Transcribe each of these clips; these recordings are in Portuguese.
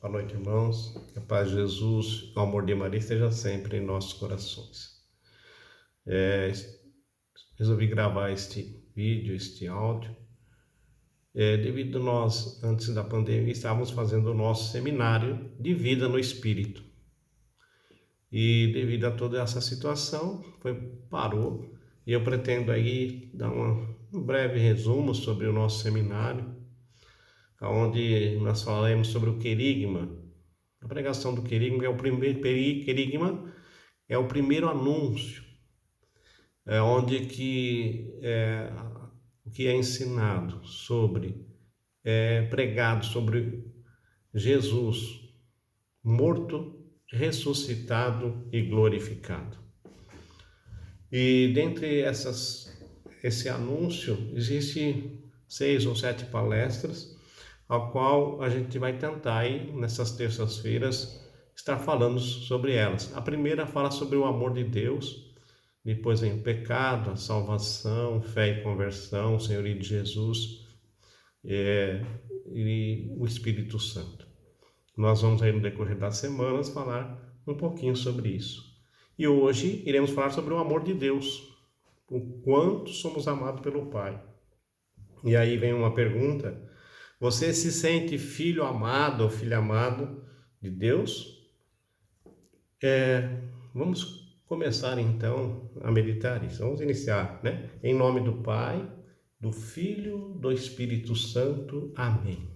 Boa noite, irmãos. Que a paz de Jesus, o amor de Maria esteja sempre em nossos corações. Resolvi gravar este vídeo, este áudio, devido nós, antes da pandemia, estávamos fazendo o nosso seminário de vida no Espírito. E devido a toda essa situação, parou. E eu pretendo aí dar um breve resumo sobre o nosso seminário, onde nós falaremos sobre o querigma. A pregação do querigma é o primeiro anúncio, onde o que é ensinado pregado sobre Jesus morto, ressuscitado e glorificado. E dentre esse anúncio, existe 6 ou 7 palestras, ao qual a gente vai tentar aí, nessas terças-feiras, estar falando sobre elas. A primeira fala sobre o amor de Deus, depois vem o pecado, a salvação, fé e conversão, o senhorio de Jesus e o Espírito Santo. Nós vamos aí no decorrer das semanas falar um pouquinho sobre isso. E hoje iremos falar sobre o amor de Deus, o quanto somos amados pelo Pai. E aí vem uma pergunta: você se sente filho amado ou filha amado de Deus? Vamos começar então a meditar isso. Vamos iniciar, né? Em nome do Pai, do Filho, do Espírito Santo. Amém.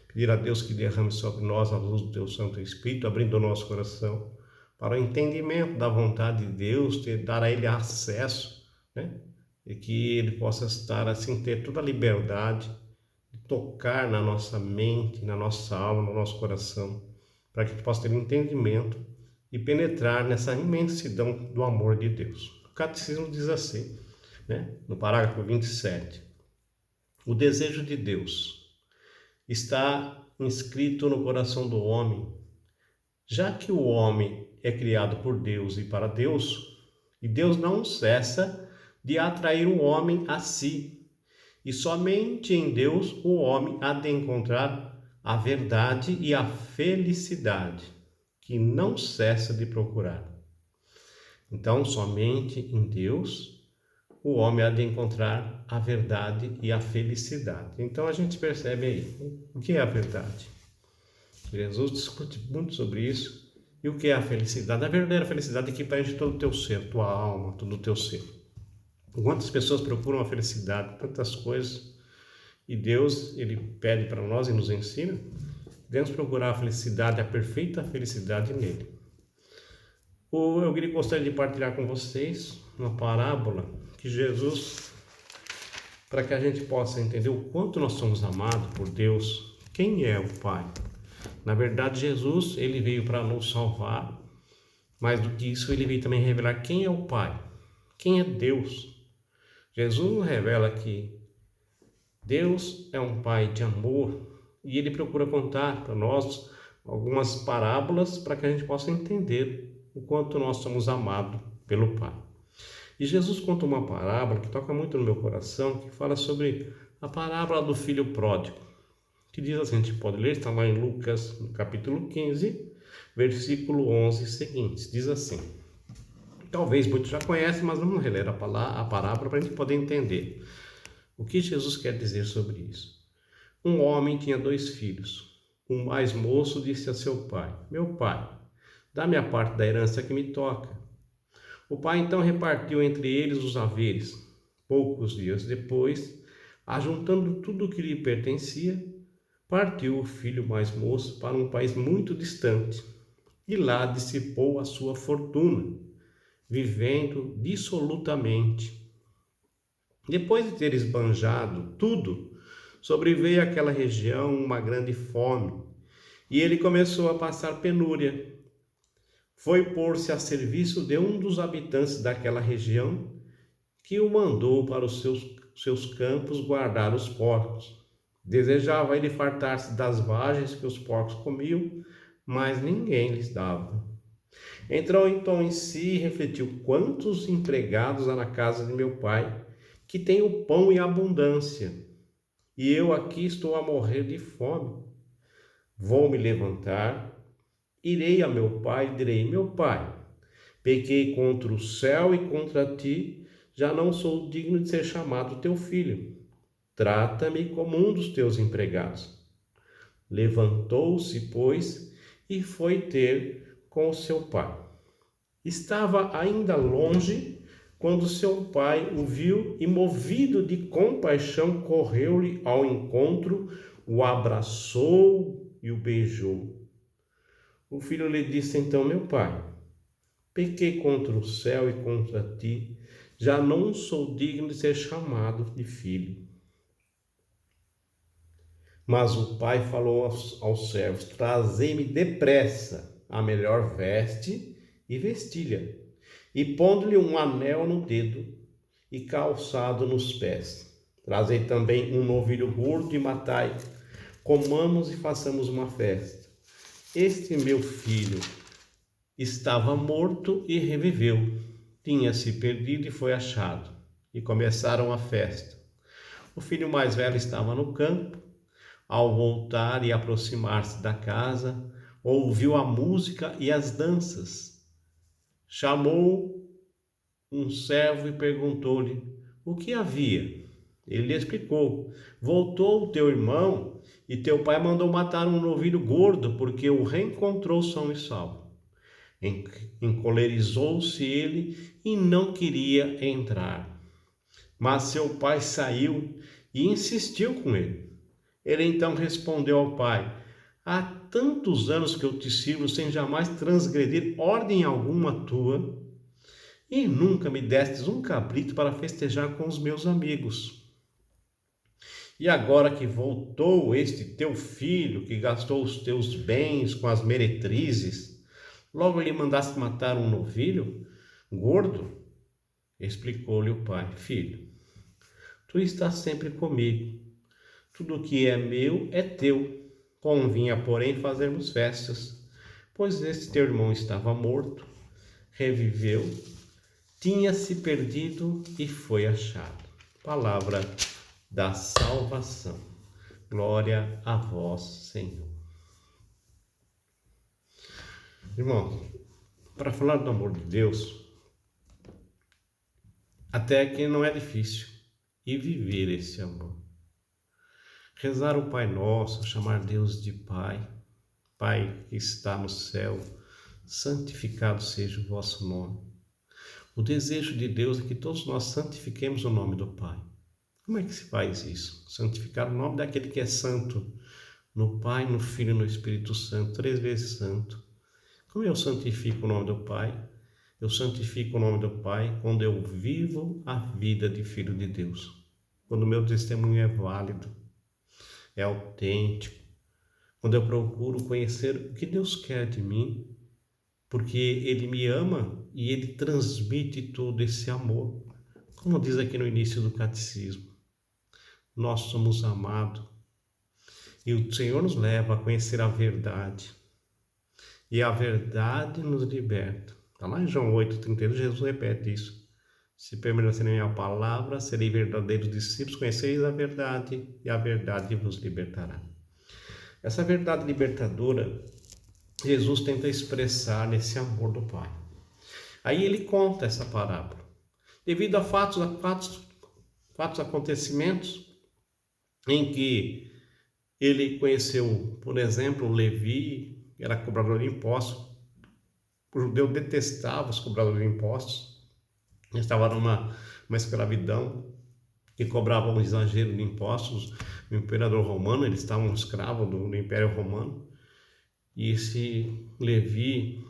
Pedir a Deus que derrame sobre nós a luz do Teu Santo Espírito, abrindo o nosso coração para o entendimento da vontade de Deus, dar a Ele acesso, né? E que Ele possa estar assim, ter toda a liberdade de tocar na nossa mente, na nossa alma, no nosso coração, para que a gente possa ter entendimento e penetrar nessa imensidão do amor de Deus. O Catecismo diz assim, né? No parágrafo 27, o desejo de Deus está inscrito no coração do homem, já que o homem é criado por Deus e para Deus, e Deus não cessa de atrair o homem a si, e somente em Deus o homem há de encontrar a verdade e a felicidade, que não cessa de procurar. Então, somente em Deus o homem há de encontrar a verdade e a felicidade. Então a gente percebe aí, o que é a verdade? Jesus discute muito sobre isso. E o que é a felicidade? A verdadeira felicidade é que preenche todo o teu ser, tua alma, todo o teu ser. Quantas pessoas procuram a felicidade, tantas coisas, e Deus, Ele pede para nós e nos ensina, devemos procurar a felicidade, a perfeita felicidade nele. Eu gostaria de partilhar com vocês uma parábola que Jesus, para que a gente possa entender o quanto nós somos amados por Deus, quem é o Pai. Na verdade, Jesus, ele veio para nos salvar, mais do que isso, ele veio também revelar quem é o Pai, quem é Deus. Jesus nos revela que Deus é um Pai de amor e ele procura contar para nós algumas parábolas para que a gente possa entender o quanto nós somos amados pelo Pai. E Jesus conta uma parábola que toca muito no meu coração, que fala sobre a parábola do filho pródigo, que diz assim, a gente pode ler, está lá em Lucas, no capítulo 15, versículo 11 seguintes, diz assim, talvez muitos já conhecem, mas vamos reler a parábola para a gente poder entender o que Jesus quer dizer sobre isso. Um homem tinha 2 filhos. O mais moço disse a seu pai, meu pai, dá-me a parte da herança que me toca. O pai então repartiu entre eles os haveres. Poucos dias depois, ajuntando tudo o que lhe pertencia, partiu o filho mais moço para um país muito distante e lá dissipou a sua fortuna, vivendo dissolutamente. Depois de ter esbanjado tudo, sobreveio àquela região uma grande fome e ele começou a passar penúria. Foi pôr-se a serviço de um dos habitantes daquela região, que o mandou para os seus campos guardar os porcos. Desejava ele fartar-se das vagens que os porcos comiam, mas ninguém lhes dava. Entrou então em si e refletiu: quantos empregados há na casa de meu pai, que tem o pão em abundância, e eu aqui estou a morrer de fome. Vou me levantar, irei a meu pai e direi: meu pai, pequei contra o céu e contra ti, já não sou digno de ser chamado teu filho. Trata-me como um dos teus empregados. Levantou-se, pois, e foi ter com o seu pai. Estava ainda longe quando seu pai o viu e, movido de compaixão, correu-lhe ao encontro, o abraçou e o beijou. O filho lhe disse então: meu pai, pequei contra o céu e contra ti, já não sou digno de ser chamado de filho. Mas o pai falou aos servos: trazei-me depressa a melhor veste e vestilha, e pondo-lhe um anel no dedo e calçado nos pés. Trazei também um novilho gordo e matai, comamos e façamos uma festa. Este meu filho estava morto e reviveu, tinha se perdido e foi achado. E começaram a festa. O filho mais velho estava no campo. Ao voltar e aproximar-se da casa, ouviu a música e as danças. Chamou um servo e perguntou-lhe o que havia. Ele lhe explicou: voltou o teu irmão e teu pai mandou matar um novilho gordo, porque o reencontrou são e salvo. Encolerizou-se ele e não queria entrar. Mas seu pai saiu e insistiu com ele. Ele então respondeu ao pai: há tantos anos que eu te sirvo sem jamais transgredir ordem alguma tua, e nunca me destes um cabrito para festejar com os meus amigos. E agora que voltou este teu filho, que gastou os teus bens com as meretrizes, logo lhe mandaste matar um novilho gordo? Explicou-lhe o pai: filho, tu estás sempre comigo. Tudo que é meu é teu. Convinha, porém, fazermos festas, pois este teu irmão estava morto, reviveu, tinha se perdido e foi achado. Palavra da salvação. Glória a vós, Senhor. Irmão, para falar do amor de Deus, até que não é difícil, e viver esse amor. Rezar o Pai Nosso, chamar Deus de Pai. Pai que está no céu, santificado seja o vosso nome. O desejo de Deus é que todos nós santifiquemos o nome do Pai. Como é que se faz isso? Santificar o nome daquele que é santo, no Pai, no Filho e no Espírito Santo, 3 vezes santo. Como eu santifico o nome do Pai? Eu santifico o nome do Pai quando eu vivo a vida de filho de Deus. Quando o meu testemunho é válido, é autêntico, quando eu procuro conhecer o que Deus quer de mim, porque Ele me ama e Ele transmite todo esse amor. Como diz aqui no início do catecismo, nós somos amados e o Senhor nos leva a conhecer a verdade, e a verdade nos liberta. Está lá em João 8,32, Jesus repete isso: se permanecerem na minha palavra, serei verdadeiros discípulos, conhecereis a verdade, e a verdade vos libertará. Essa verdade libertadora, Jesus tenta expressar nesse amor do Pai. Aí ele conta essa parábola. Devido a fatos, acontecimentos, em que ele conheceu, por exemplo, Levi, que era cobrador de impostos. O judeu detestava os cobradores de impostos. Estava numa escravidão que cobrava um exagero de impostos. O imperador romano, eles estavam escravos do Império Romano. E esse Levi,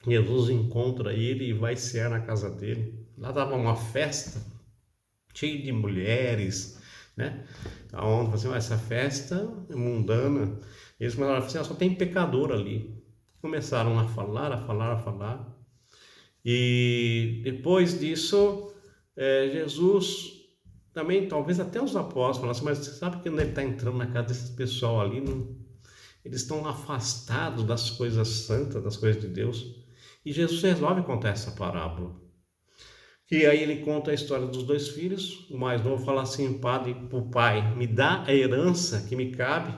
Jesus encontra ele e vai cear na casa dele. Lá estava uma festa cheia de mulheres, né? Aonde assim, essa festa é mundana. Eles começaram assim, só tem pecador ali. Começaram a falar. E depois disso, Jesus também, talvez até os apóstolos falaram assim: mas você sabe que quando ele está entrando na casa desses pessoal ali, não, eles estão afastados das coisas santas, das coisas de Deus. E Jesus resolve contar essa parábola. E aí ele conta a história dos 2 filhos. O mais novo fala assim para o pai: me dá a herança que me cabe.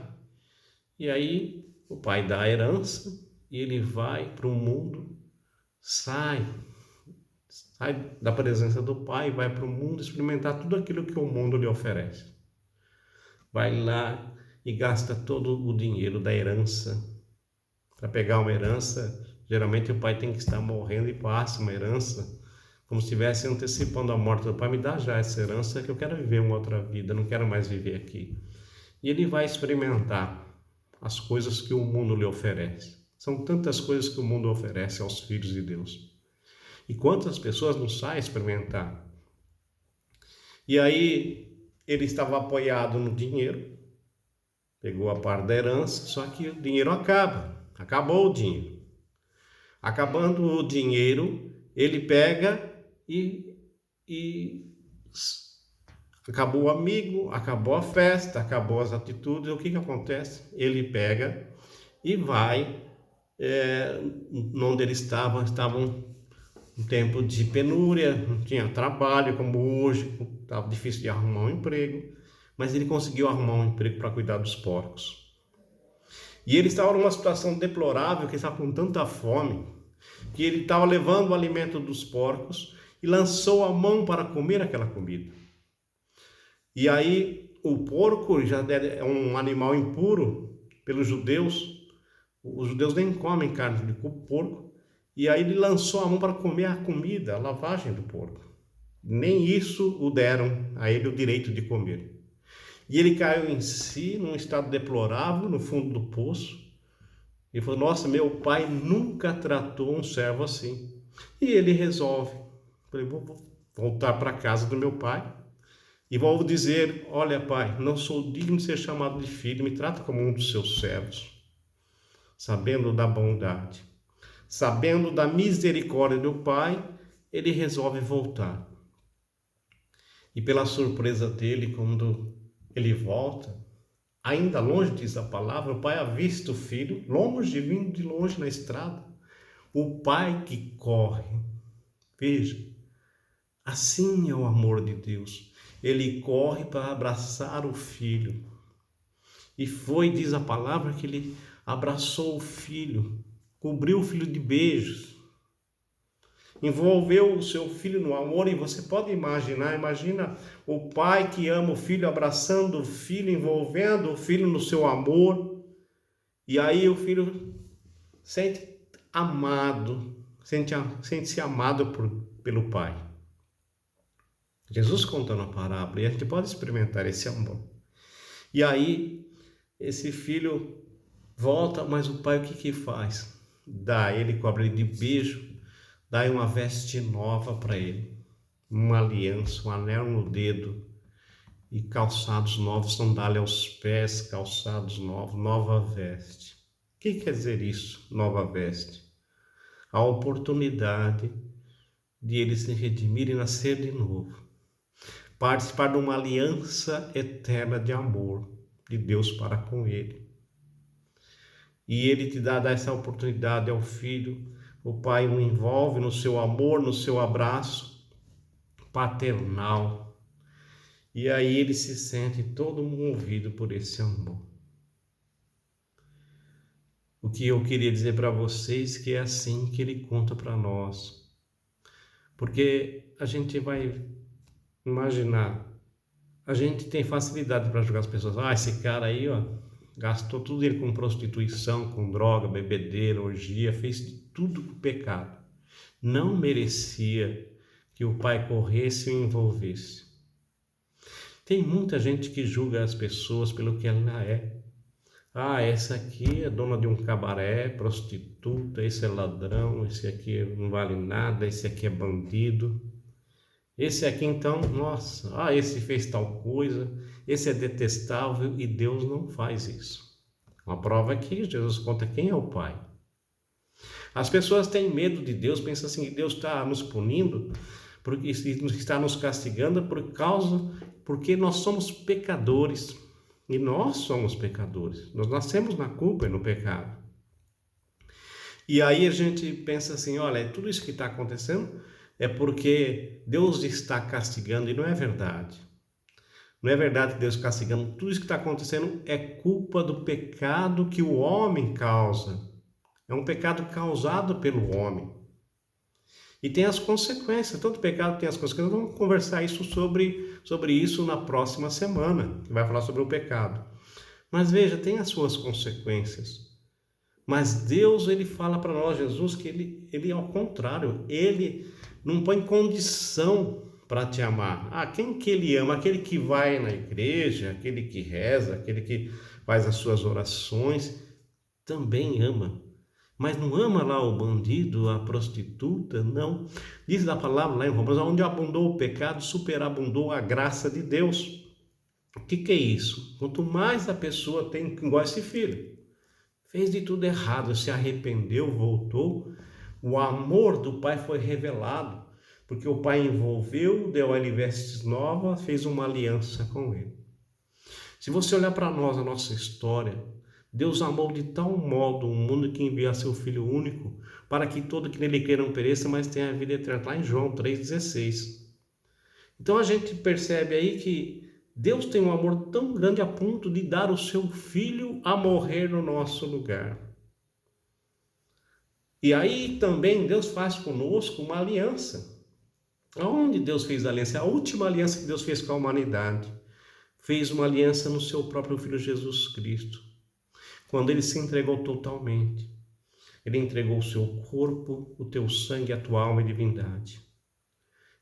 E aí o pai dá a herança e ele vai para o mundo, sai da presença do pai, vai para o mundo experimentar tudo aquilo que o mundo lhe oferece. Vai lá e gasta todo o dinheiro da herança. Para pegar uma herança, geralmente o pai tem que estar morrendo e passa uma herança, como se estivesse antecipando a morte do pai. Me dá já essa herança que eu quero viver uma outra vida, não quero mais viver aqui. E ele vai experimentar as coisas que o mundo lhe oferece. São tantas coisas que o mundo oferece aos filhos de Deus. E quantas pessoas não saem experimentar? E aí ele estava apoiado no dinheiro, pegou a parte da herança, só que o dinheiro acabou o dinheiro. Acabando o dinheiro, ele pega e acabou o amigo, acabou a festa, acabou as atitudes. O que acontece? Ele pega e vai onde eles estavam um tempo de penúria, não tinha trabalho como hoje, estava difícil de arrumar um emprego, mas ele conseguiu arrumar um emprego para cuidar dos porcos. E ele estava numa situação deplorável, que ele estava com tanta fome, que ele estava levando o alimento dos porcos e lançou a mão para comer aquela comida. E aí o porco já é um animal impuro pelos judeus. Os judeus nem comem carne de porco. E aí ele lançou a mão para comer a comida, a lavagem do porco. Nem isso o deram a ele o direito de comer. E ele caiu em si, num estado deplorável, no fundo do poço. E falou, nossa, meu pai nunca tratou um servo assim. E ele resolve, falei, vou voltar para a casa do meu pai. E vou dizer, olha pai, não sou digno de ser chamado de filho, me trata como um dos seus servos. Sabendo da bondade, sabendo da misericórdia do pai, ele resolve voltar. E pela surpresa dele, quando ele volta, ainda longe, diz a palavra, o pai avista o filho, longe, vindo de longe na estrada. O pai que corre. Veja, assim é o amor de Deus. Ele corre para abraçar o filho. E foi, diz a palavra, que ele abraçou o filho, cobriu o filho de beijos, envolveu o seu filho no amor. E você pode imagina o pai que ama o filho, abraçando o filho, envolvendo o filho no seu amor. E aí o filho sente amado, sente-se amado pelo pai. Jesus contando a parábola, e a gente pode experimentar esse amor. E aí esse filho volta, mas o pai o que faz? Ele cobre ele de beijo, dá uma veste nova para ele, uma aliança, um anel no dedo e calçados novos, sandália aos pés, calçados novos, nova veste. O que quer dizer isso, nova veste? A oportunidade de ele se redimir e nascer de novo, participar de uma aliança eterna de amor de Deus para com ele. E ele te dá essa oportunidade ao filho. O pai o envolve no seu amor, no seu abraço paternal. E aí ele se sente todo movido por esse amor. O que eu queria dizer para vocês que é assim que ele conta para nós. Porque a gente vai imaginar, a gente tem facilidade para julgar as pessoas. Esse cara aí, gastou tudo ele com prostituição, com droga, bebedeira, orgia, fez de tudo com pecado. Não merecia que o pai corresse e o envolvesse. Tem muita gente que julga as pessoas pelo que ela é. Essa aqui é dona de um cabaré, prostituta, esse é ladrão, esse aqui não vale nada, esse aqui é bandido. Esse aqui então, nossa, esse fez tal coisa, esse é detestável, e Deus não faz isso. Uma prova é que Jesus conta quem é o Pai. As pessoas têm medo de Deus, pensam assim que Deus está nos punindo, porque está nos castigando porque nós somos pecadores. E nós somos pecadores, nós nascemos na culpa e no pecado. E aí a gente pensa assim, olha, tudo isso que está acontecendo é porque Deus está castigando, e não é verdade. Não é verdade que Deus castigando. Tudo isso que está acontecendo é culpa do pecado que o homem causa. É um pecado causado pelo homem. E tem as consequências. Todo pecado tem as consequências. Vamos conversar sobre isso na próxima semana, que vai falar sobre o pecado. Mas veja, tem as suas consequências. Mas Deus, ele fala para nós, Jesus, que ele ao contrário, ele não põe condição para te amar. Quem que ele ama? Aquele que vai na igreja, aquele que reza, aquele que faz as suas orações, também ama. Mas não ama lá o bandido, a prostituta, não. Diz a palavra lá em Romanos, onde abundou o pecado, superabundou a graça de Deus. O que é isso? Quanto mais a pessoa tem, igual esse filho, fez de tudo errado, se arrependeu, voltou, o amor do pai foi revelado, porque o pai envolveu, deu a ele vestes novas, fez uma aliança com ele. Se você olhar para nós, a nossa história, Deus amou de tal modo o mundo que enviou seu Filho único, para que todo que nele queira não pereça, mas tenha a vida eterna. Lá em João 3,16. Então a gente percebe aí que Deus tem um amor tão grande a ponto de dar o seu Filho a morrer no nosso lugar. E aí também Deus faz conosco uma aliança. Aonde Deus fez a aliança? A última aliança que Deus fez com a humanidade. Fez uma aliança no seu próprio Filho Jesus Cristo. Quando ele se entregou totalmente. Ele entregou o seu corpo, o teu sangue, a tua alma e divindade.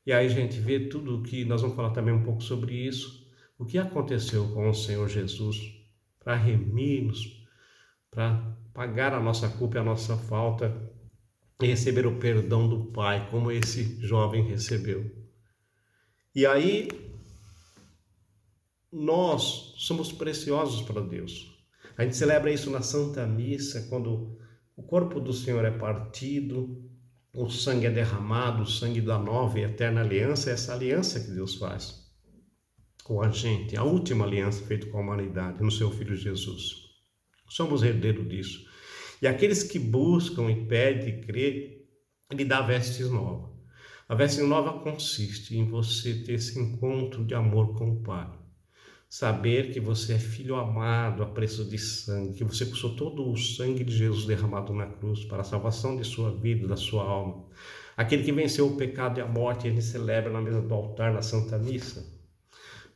E aí a gente vê tudo o que nós vamos falar também um pouco sobre isso. O que aconteceu com o Senhor Jesus para remir-nos, para pagar a nossa culpa e a nossa falta e receber o perdão do Pai, como esse jovem recebeu. E aí nós somos preciosos para Deus. A gente celebra isso na Santa Missa, quando o corpo do Senhor é partido, o sangue é derramado, o sangue da nova e eterna aliança, é essa aliança que Deus faz com a gente, a última aliança feita com a humanidade, no seu Filho Jesus. Somos herdeiros disso. E aqueles que buscam e pedem e crêem, ele dá vestes novas. A veste nova consiste em você ter esse encontro de amor com o Pai. Saber que você é filho amado a preço de sangue, que você custou todo o sangue de Jesus derramado na cruz para a salvação de sua vida, da sua alma. Aquele que venceu o pecado e a morte, ele celebra na mesa do altar, na Santa Missa.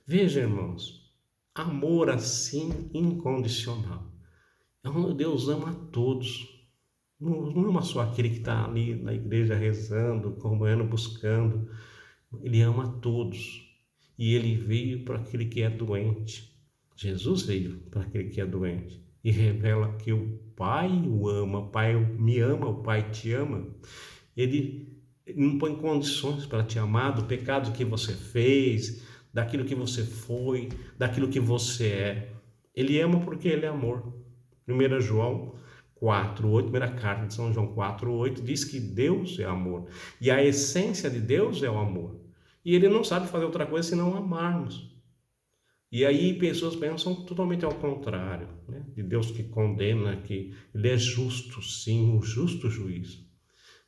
Veja, irmãos, amor assim incondicional. Deus ama a todos. Não ama só aquele que está ali na igreja rezando, comendo, buscando. Ele ama a todos. E ele veio para aquele que é doente. Jesus veio para aquele que é doente. E revela que o Pai o ama, o Pai me ama, o Pai te ama. Ele não põe condições para te amar do pecado que você fez, daquilo que você foi, daquilo que você é. Ele ama porque ele é amor. 1 João 4:8, primeira carta de São João 4:8, diz que Deus é amor. E a essência de Deus é o amor. E ele não sabe fazer outra coisa senão amarmos. E aí pessoas pensam totalmente ao contrário, né? De Deus que condena, que ele é justo, sim, o justo juiz.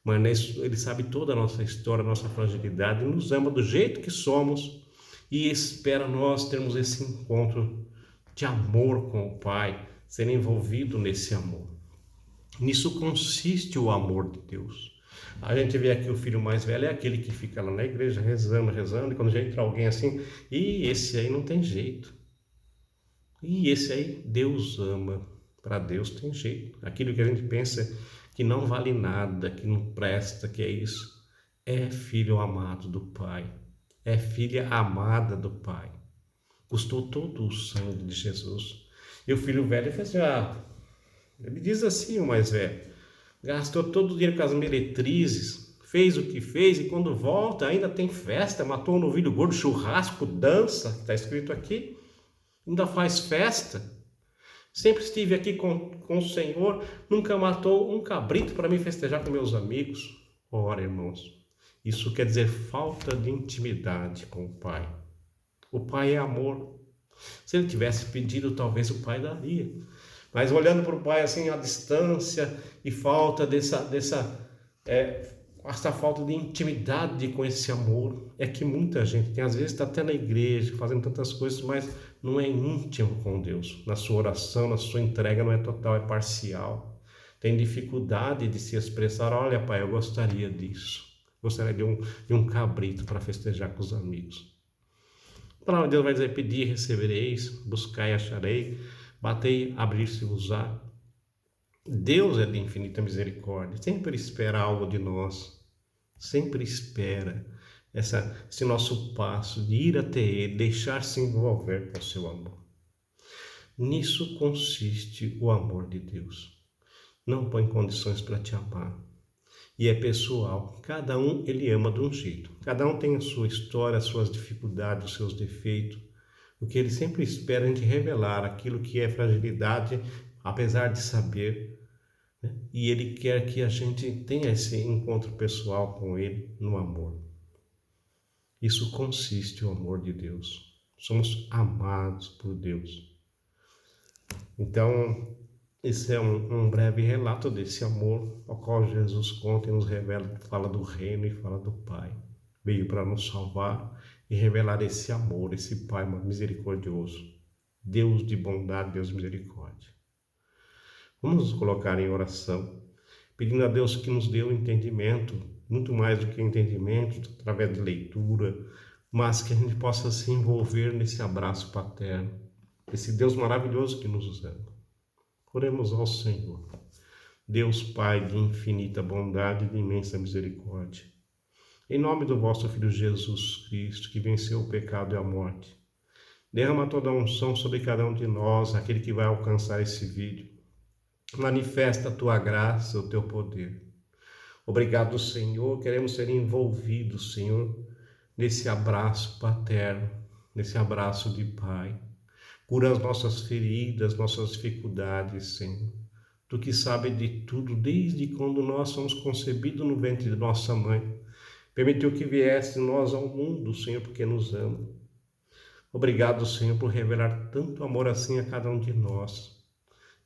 Mas ele sabe toda a nossa história, a nossa fragilidade, e nos ama do jeito que somos e espera nós termos esse encontro de amor com o Pai, ser envolvido nesse amor. Nisso consiste o amor de Deus. A gente vê aqui o filho mais velho, é aquele que fica lá na igreja rezando, e quando já entra alguém assim, e esse aí não tem jeito. E esse aí Deus ama. Para Deus tem jeito. Aquilo que a gente pensa que não vale nada, que não presta, que é isso, é filho amado do Pai. É filha amada do Pai. Custou todo o sangue de Jesus. E o filho velho fez ele diz assim, o mais velho, gastou todo o dinheiro com as meretrizes, fez o que fez e quando volta ainda tem festa, matou um novilho gordo, churrasco, dança, está escrito aqui, ainda faz festa. Sempre estive aqui com o Senhor, nunca matou um cabrito para me festejar com meus amigos. Ora, irmãos, isso quer dizer falta de intimidade com o Pai. O Pai é amor. Se ele tivesse pedido, talvez o Pai daria. Mas olhando para o Pai assim à distância e falta dessa essa falta de intimidade com esse amor é que muita gente tem, às vezes está até na igreja, fazendo tantas coisas, mas não é íntimo com Deus. Na sua oração, na sua entrega não é total, é parcial. Tem dificuldade de se expressar, olha pai, eu gostaria disso. Gostaria de um cabrito para festejar com os amigos. A palavra de Deus vai dizer, pedir, recebereis, buscai, acharei, batei, abrir-se-vos-á. Deus é de infinita misericórdia, sempre espera algo de nós, sempre espera esse nosso passo de ir até Ele, deixar-se envolver com o seu amor. Nisso consiste o amor de Deus. Não põe condições para te amar. E é pessoal, cada um ele ama de um jeito, cada um tem a sua história, as suas dificuldades, os seus defeitos. O que ele sempre espera é a gente revelar aquilo que é fragilidade, apesar de saber, né? E ele quer que a gente tenha esse encontro pessoal com ele no amor. Isso consiste o amor de Deus. Somos amados por Deus. Então, esse é um breve relato desse amor ao qual Jesus conta e nos revela, fala do reino e fala do Pai. Veio para nos salvar e revelar esse amor, esse Pai misericordioso. Deus de bondade, Deus de misericórdia. Vamos nos colocar em oração, pedindo a Deus que nos dê o entendimento, muito mais do que entendimento, através de leitura, mas que a gente possa se envolver nesse abraço paterno, esse Deus maravilhoso que nos ama. Oremos ao Senhor. Deus Pai de infinita bondade e de imensa misericórdia, em nome do vosso Filho Jesus Cristo, que venceu o pecado e a morte, derrama toda a unção sobre cada um de nós, aquele que vai alcançar esse vídeo. Manifesta a tua graça, o teu poder. Obrigado, Senhor. Queremos ser envolvidos, Senhor, nesse abraço paterno, nesse abraço de Pai. Cura as nossas feridas, nossas dificuldades, Senhor. Tu que sabe de tudo, desde quando nós somos concebidos no ventre de nossa mãe. Permitiu que viesse nós ao mundo, Senhor, porque nos ama. Obrigado, Senhor, por revelar tanto amor assim a cada um de nós.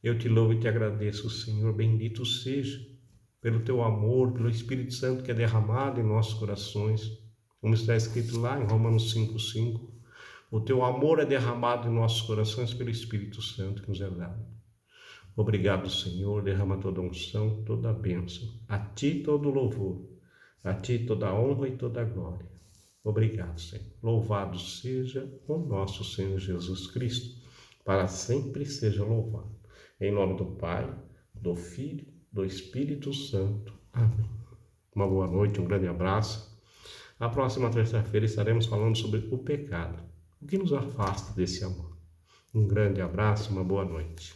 Eu te louvo e te agradeço, Senhor. Bendito seja pelo teu amor, pelo Espírito Santo que é derramado em nossos corações. Como está escrito lá em Romanos 5:5. O teu amor é derramado em nossos corações pelo Espírito Santo que nos é dado. Obrigado, Senhor. Derrama toda a unção, toda a bênção. A ti todo o louvor. A ti toda a honra e toda a glória. Obrigado, Senhor. Louvado seja o nosso Senhor Jesus Cristo. Para sempre seja louvado. Em nome do Pai, do Filho, do Espírito Santo. Amém. Uma boa noite, um grande abraço. Na próxima terça-feira estaremos falando sobre o pecado, o que nos afasta desse amor. Um grande abraço, uma boa noite.